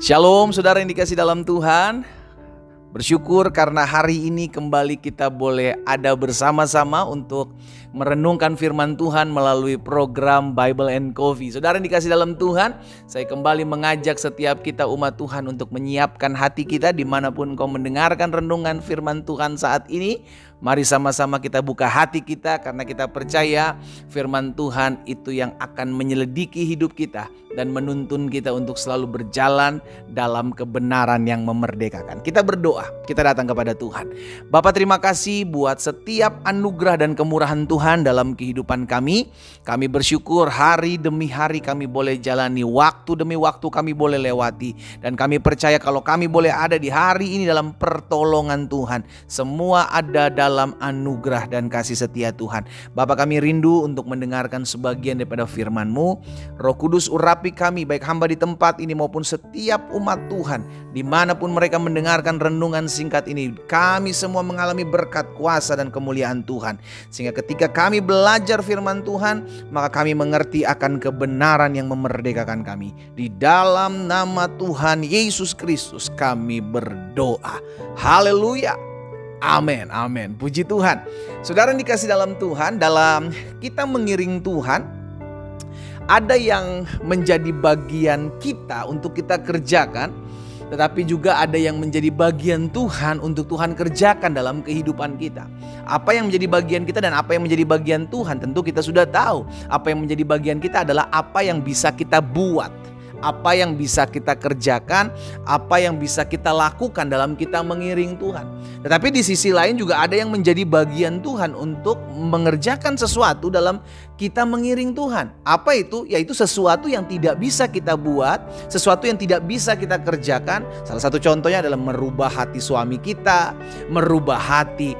Shalom saudara yang dikasih dalam Tuhan. Bersyukur karena hari ini kembali kita boleh ada bersama-sama untuk merenungkan firman Tuhan melalui program Bible and Coffee. Saudara yang dikasih dalam Tuhan, saya kembali mengajak setiap kita umat Tuhan untuk menyiapkan hati kita dimanapun kau mendengarkan renungan firman Tuhan saat ini. Mari sama-sama kita buka hati kita karena kita percaya firman Tuhan itu yang akan menyelidiki hidup kita dan menuntun kita untuk selalu berjalan dalam kebenaran yang memerdekakan. Kita berdoa, kita datang kepada Tuhan. Bapa, terima kasih buat setiap anugerah dan kemurahan Tuhan dalam kehidupan kami. Kami bersyukur hari demi hari kami boleh jalani, waktu demi waktu kami boleh lewati. Dan kami percaya kalau kami boleh ada di hari ini dalam pertolongan Tuhan, semua ada dalam anugerah dan kasih setia Tuhan. Bapa, kami rindu untuk mendengarkan sebagian daripada firman-Mu. Roh Kudus urapi kami, baik hamba di tempat ini maupun setiap umat Tuhan, dimanapun mereka mendengarkan renungan singkat ini. Kami semua mengalami berkat, kuasa dan kemuliaan Tuhan, sehingga ketika kami belajar firman Tuhan, maka kami mengerti akan kebenaran yang memerdekakan kami. Di dalam nama Tuhan Yesus Kristus kami berdoa. Haleluya. Amin, amin. Puji Tuhan. Saudara yang dikasih dalam Tuhan, dalam kita mengiring Tuhan, ada yang menjadi bagian kita untuk kita kerjakan, tetapi juga ada yang menjadi bagian Tuhan untuk Tuhan kerjakan dalam kehidupan kita. Apa yang menjadi bagian kita dan apa yang menjadi bagian Tuhan, tentu kita sudah tahu. Apa yang menjadi bagian kita adalah apa yang bisa kita buat, apa yang bisa kita kerjakan, apa yang bisa kita lakukan dalam kita mengiring Tuhan. Tetapi di sisi lain juga ada yang menjadi bagian Tuhan untuk mengerjakan sesuatu dalam kita mengiring Tuhan. Apa itu? Yaitu sesuatu yang tidak bisa kita buat, sesuatu yang tidak bisa kita kerjakan. Salah satu contohnya adalah merubah hati suami kita, merubah hati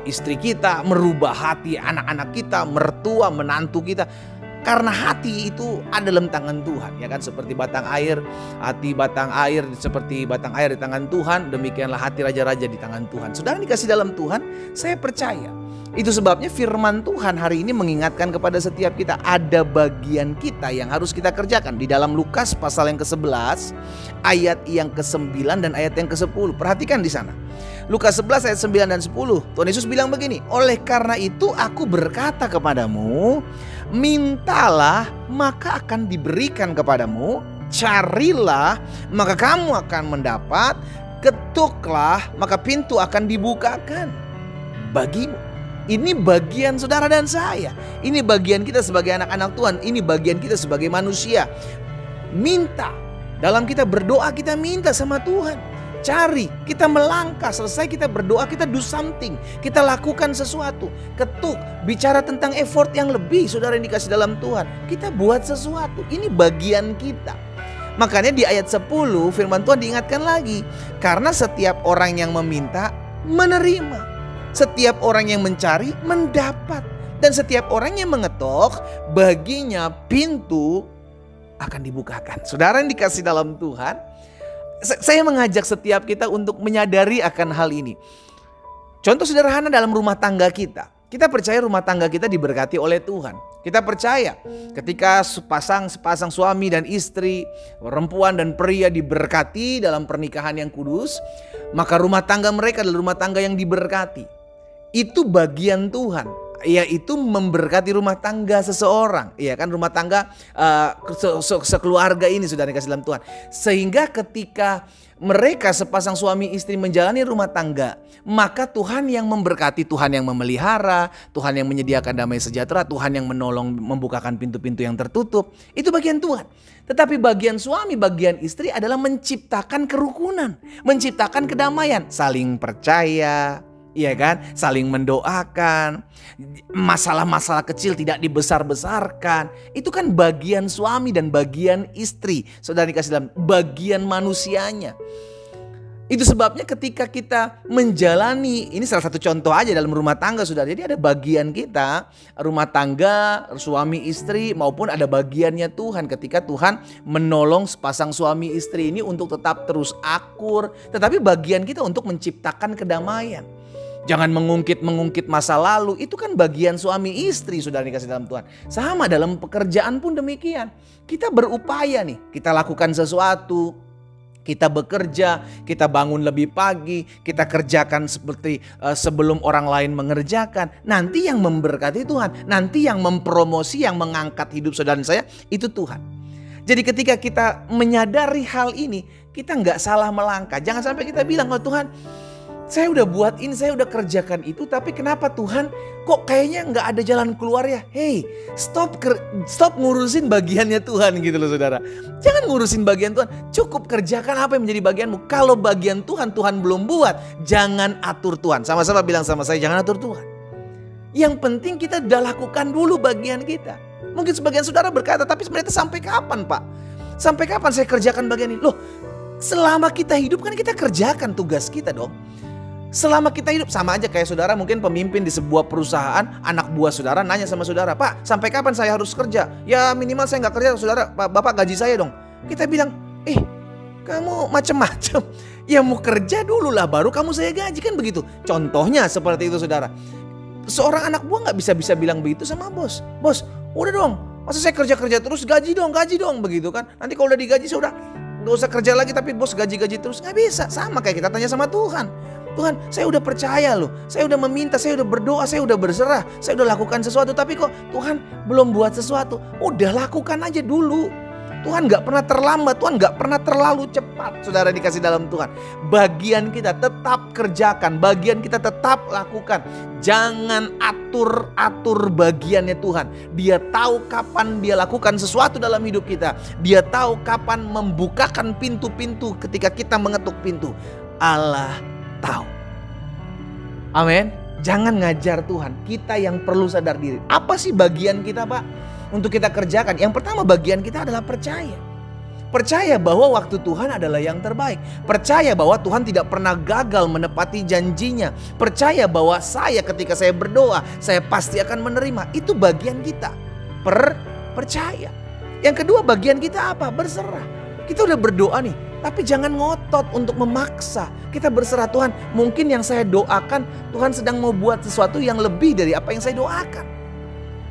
istri kita, merubah hati anak-anak kita, mertua, menantu kita. Karena hati itu ada dalam tangan Tuhan, ya kan, seperti batang air, hati batang air seperti batang air di tangan Tuhan, demikianlah hati raja-raja di tangan Tuhan. Saudara dikasih dalam Tuhan, saya percaya itu sebabnya firman Tuhan hari ini mengingatkan kepada setiap kita ada bagian kita yang harus kita kerjakan. Di dalam Lukas pasal yang ke-11, ayat yang ke-9 dan ayat yang ke-10. Perhatikan di sana. Lukas 11 ayat 9 dan 10. Tuhan Yesus bilang begini, "Oleh karena itu aku berkata kepadamu, mintalah maka akan diberikan kepadamu, carilah maka kamu akan mendapat, ketuklah maka pintu akan dibukakan bagimu." Ini bagian saudara dan saya. Ini bagian kita sebagai anak-anak Tuhan. Ini bagian kita sebagai manusia. Minta. Dalam kita berdoa kita minta sama Tuhan. Cari, kita melangkah, selesai kita berdoa, kita do something, kita lakukan sesuatu. Ketuk, bicara tentang effort yang lebih, saudara yang dikasih dalam Tuhan. Kita buat sesuatu, ini bagian kita. Makanya di ayat 10 firman Tuhan diingatkan lagi. Karena setiap orang yang meminta, menerima. Setiap orang yang mencari, mendapat. Dan setiap orang yang mengetok, baginya pintu akan dibukakan. Saudara yang dikasih dalam Tuhan, saya mengajak setiap kita untuk menyadari akan hal ini. Contoh sederhana dalam rumah tangga kita. Kita percaya rumah tangga kita diberkati oleh Tuhan. Kita percaya ketika sepasang suami dan istri, perempuan dan pria diberkati dalam pernikahan yang kudus, maka rumah tangga mereka adalah rumah tangga yang diberkati. Itu bagian Tuhan, yaitu memberkati rumah tangga seseorang, ya kan, rumah tangga sekeluarga ini sudah dikasih dalam Tuhan. Sehingga ketika mereka sepasang suami istri menjalani rumah tangga, maka Tuhan yang memberkati, Tuhan yang memelihara, Tuhan yang menyediakan damai sejahtera, Tuhan yang menolong membukakan pintu-pintu yang tertutup. Itu bagian Tuhan. Tetapi bagian suami, bagian istri adalah menciptakan kerukunan, menciptakan kedamaian, saling percaya, iya kan, saling mendoakan, masalah-masalah kecil tidak dibesar-besarkan. Itu kan bagian suami dan bagian istri, saudara dikasih dalam bagian manusianya. Itu sebabnya ketika kita menjalani, ini salah satu contoh aja dalam rumah tangga, saudara. Jadi ada bagian kita, rumah tangga, suami istri, maupun ada bagiannya Tuhan ketika Tuhan menolong sepasang suami istri ini untuk tetap terus akur. Tetapi bagian kita untuk menciptakan kedamaian. Jangan mengungkit masa lalu. Itu kan bagian suami istri, saudara dikasih dalam Tuhan. Sama dalam pekerjaan pun demikian. Kita berupaya nih, kita lakukan sesuatu. Kita bekerja, kita bangun lebih pagi, kita kerjakan seperti sebelum orang lain mengerjakan. Nanti yang memberkati Tuhan, nanti yang mempromosi, yang mengangkat hidup saudara saya itu Tuhan. Jadi ketika kita menyadari hal ini, kita nggak salah melangkah. Jangan sampai kita bilang, oh Tuhan, saya udah buat ini, saya udah kerjakan itu, tapi kenapa Tuhan kok kayaknya nggak ada jalan keluar ya? Hey, stop ngurusin bagiannya Tuhan gitu loh saudara. Jangan ngurusin bagian Tuhan, cukup kerjakan apa yang menjadi bagianmu. Kalau bagian Tuhan belum buat, jangan atur Tuhan. Sama-sama bilang sama saya, jangan atur Tuhan. Yang penting kita udah lakukan dulu bagian kita. Mungkin sebagian saudara berkata, tapi sebenarnya sampai kapan Pak? Sampai kapan saya kerjakan bagian ini? Loh, selama kita hidup kan kita kerjakan tugas kita dong. Selama kita hidup sama aja kayak saudara mungkin pemimpin di sebuah perusahaan, anak buah saudara nanya sama saudara, Pak sampai kapan saya harus kerja? Ya minimal saya nggak kerja, saudara, Bapak gaji saya dong. Kita bilang, kamu macem-macem. Ya mau kerja dulu lah baru kamu saya gaji, kan begitu. Contohnya seperti itu saudara. Seorang anak buah nggak bisa bilang begitu sama bos. Bos udah dong, masa saya kerja terus, gaji dong begitu kan. Nanti kalau udah digaji saya udah nggak usah kerja lagi tapi bos gaji terus, nggak bisa. Sama kayak kita tanya sama Tuhan. Tuhan, saya udah percaya loh, saya udah meminta, saya udah berdoa, saya udah berserah, saya udah lakukan sesuatu, tapi kok Tuhan belum buat sesuatu. Udah lakukan aja dulu. Tuhan gak pernah terlambat, Tuhan gak pernah terlalu cepat. Saudara dikasih dalam Tuhan, bagian kita tetap kerjakan, bagian kita tetap lakukan. Jangan atur bagiannya Tuhan. Dia tahu kapan dia lakukan sesuatu dalam hidup kita. Dia tahu kapan membukakan pintu-pintu ketika kita mengetuk pintu. Allah tahu. Amin. Jangan ngajar Tuhan. Kita yang perlu sadar diri. Apa sih bagian kita Pak untuk kita kerjakan? Yang pertama bagian kita adalah percaya. Percaya bahwa waktu Tuhan adalah yang terbaik. Percaya bahwa Tuhan tidak pernah gagal menepati janjinya. Percaya bahwa ketika saya berdoa, saya pasti akan menerima. Itu bagian kita. Percaya. Yang kedua bagian kita apa? Berserah. Kita udah berdoa nih, tapi jangan ngotot untuk memaksa. Kita berserah, Tuhan, mungkin yang saya doakan Tuhan sedang mau buat sesuatu yang lebih dari apa yang saya doakan.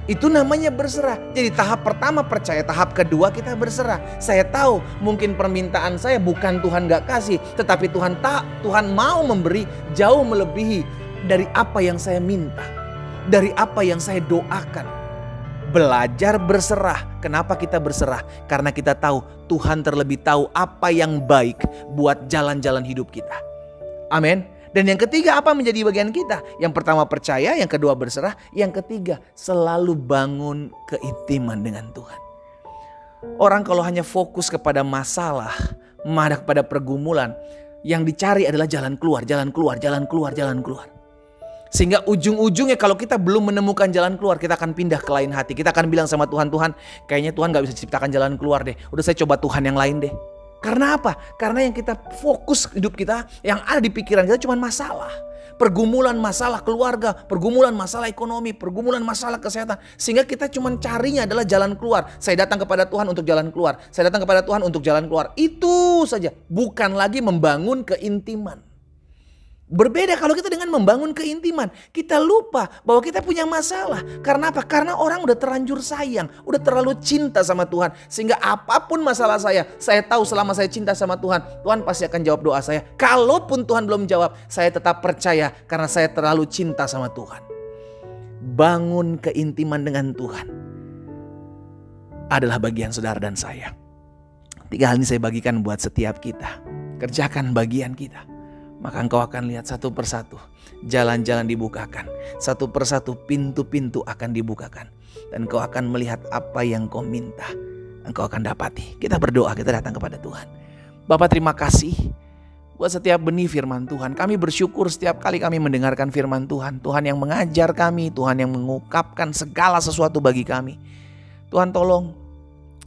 Itu namanya berserah. Jadi tahap pertama percaya, tahap kedua kita berserah. Saya tahu mungkin permintaan saya bukan Tuhan gak kasih, tetapi Tuhan mau memberi jauh melebihi dari apa yang saya minta, dari apa yang saya doakan. Belajar berserah. Kenapa kita berserah? Karena kita tahu Tuhan terlebih tahu apa yang baik buat jalan-jalan hidup kita. Amin. Dan yang ketiga apa menjadi bagian kita? Yang pertama percaya, yang kedua berserah, yang ketiga selalu bangun keintiman dengan Tuhan. Orang kalau hanya fokus kepada masalah, kepada pergumulan, yang dicari adalah jalan keluar. Sehingga ujung-ujungnya kalau kita belum menemukan jalan keluar, kita akan pindah ke lain hati. Kita akan bilang sama Tuhan, Tuhan kayaknya Tuhan gak bisa ciptakan jalan keluar deh. Udah saya coba Tuhan yang lain deh. Karena apa? Karena yang kita fokus hidup kita, yang ada di pikiran kita cuma masalah. Pergumulan masalah keluarga, pergumulan masalah ekonomi, pergumulan masalah kesehatan. Sehingga kita cuma carinya adalah jalan keluar. Saya datang kepada Tuhan untuk jalan keluar. Saya datang kepada Tuhan untuk jalan keluar. Itu saja. Bukan lagi membangun keintiman. Berbeda kalau kita dengan membangun keintiman. Kita lupa bahwa kita punya masalah. Karena apa? Karena orang udah terlanjur sayang. Udah terlalu cinta sama Tuhan. Sehingga apapun masalah saya tahu selama saya cinta sama Tuhan, Tuhan pasti akan jawab doa saya. Kalaupun Tuhan belum jawab, saya tetap percaya karena saya terlalu cinta sama Tuhan. Bangun keintiman dengan Tuhan adalah bagian saudara dan saya. 3 hal ini saya bagikan buat setiap kita. Kerjakan bagian kita. Maka engkau akan lihat satu persatu jalan-jalan dibukakan. Satu persatu pintu-pintu akan dibukakan. Dan engkau akan melihat apa yang kau minta. Engkau akan dapati. Kita berdoa, kita datang kepada Tuhan. Bapa terima kasih buat setiap benih firman Tuhan. Kami bersyukur setiap kali kami mendengarkan firman Tuhan. Tuhan yang mengajar kami, Tuhan yang mengungkapkan segala sesuatu bagi kami. Tuhan tolong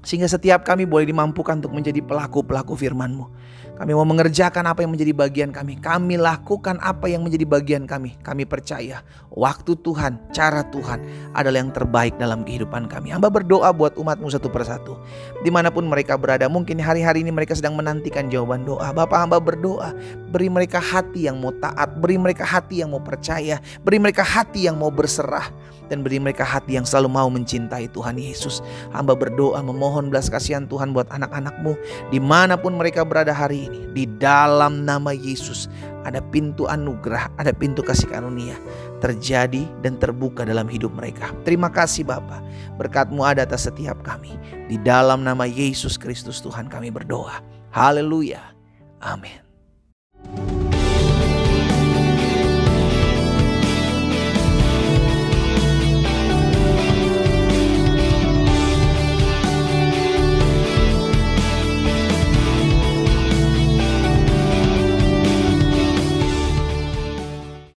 sehingga setiap kami boleh dimampukan untuk menjadi pelaku-pelaku firman-Mu. Kami mau mengerjakan apa yang menjadi bagian kami. Kami lakukan apa yang menjadi bagian kami. Kami percaya waktu Tuhan, cara Tuhan adalah yang terbaik dalam kehidupan kami. Hamba berdoa buat umat-Mu satu persatu. Dimanapun mereka berada, mungkin hari-hari ini mereka sedang menantikan jawaban doa. Bapa, hamba berdoa, beri mereka hati yang mau taat, beri mereka hati yang mau percaya, beri mereka hati yang mau berserah. dan beri mereka hati yang selalu mau mencintai Tuhan Yesus. Hamba berdoa memohon belas kasihan Tuhan buat anak-anak-Mu dimanapun mereka berada hari ini. Di dalam nama Yesus ada pintu anugerah, ada pintu kasih karunia terjadi dan terbuka dalam hidup mereka. Terima kasih Bapa, berkat-Mu ada atas setiap kami. Di dalam nama Yesus Kristus Tuhan kami berdoa. Haleluya. Amin.